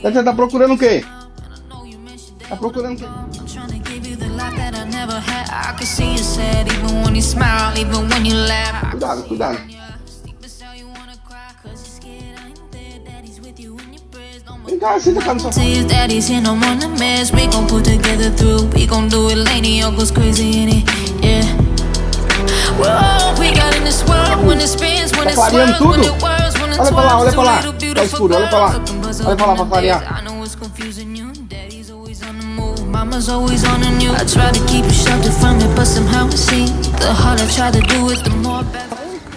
Você tá procurando o quê? Tá procurando o quê? Cuidado, cuidado. Vem cá, senta cá no sofá. Tá clareando tudo? Olha pra lá, olha pra lá. Tá escuro, olha pra lá. Olha pra lá pra clarear.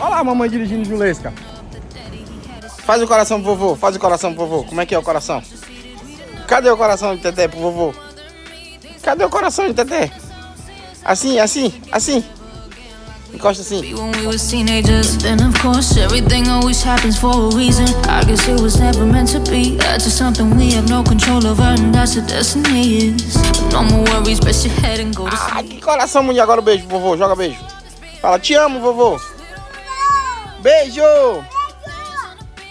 Olha lá a mamãe dirigindo Julesca. Faz o coração pro vovô, faz o coração pro vovô. Como é que é o coração? Cadê o coração de Teté pro vovô? Cadê o coração de Teté? Assim, assim, assim. Encosta assim. When we were teenagers, then of course everything always happens for a reason. I guess it was never meant to be. That's just something we have no control over, and that's the destiny is. No more worries, rest your head and go to sleep. Ah, que coração, mulher. Agora o beijo pro vovô, joga beijo. Fala, te amo, vovô. Beijo.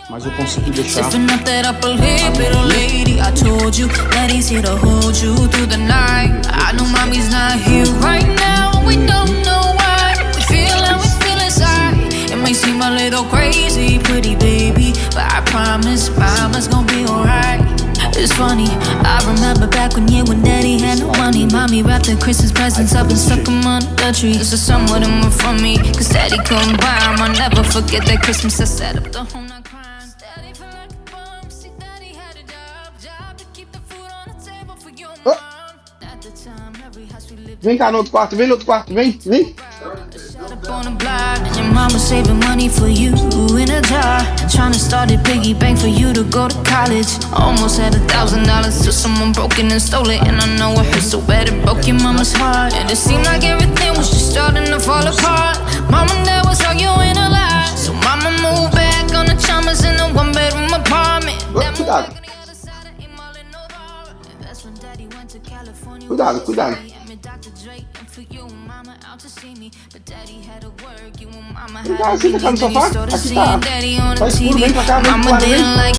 Mas eu consegui deixar. Sniffing up that upper lip, little lady. I told you that he's here to hold you through the night. I know mommy's not here right now, we don't know why. We feel how we feel inside. It may seem a little crazy, pretty baby, but I promise mama's gonna be alright. It's funny, I remember back when you and daddy had no money. Mommy wrapped the Christmas presents up and stuck them under the tree. So somewhat of them from me, cause daddy couldn't buy them. I'll never forget that Christmas I set up the home not crying. Daddy felt like a bum, see daddy had a job to keep the food on the table for your mom. At the time, every house we lived in. Vem cá no outro quarto, vem no outro quarto, vem, vem. Up on the block, and your mama saving money for you in a jar. Trying to start a piggy bank for you to go to college. Almost had $1,000 till someone broke it and stole it. And I know it hurt so bad it broke your mama's heart. And it seemed like everything was just starting to fall apart. Mom and dad was arguing a lot, so mama moved back on the Chalmers in a one-bedroom apartment. Cuidado. Cuidado, cuidado. Vem cá, senta cá no sofá. Aqui tá. Tá escuro, vem pra cá, vem pra cá, vem.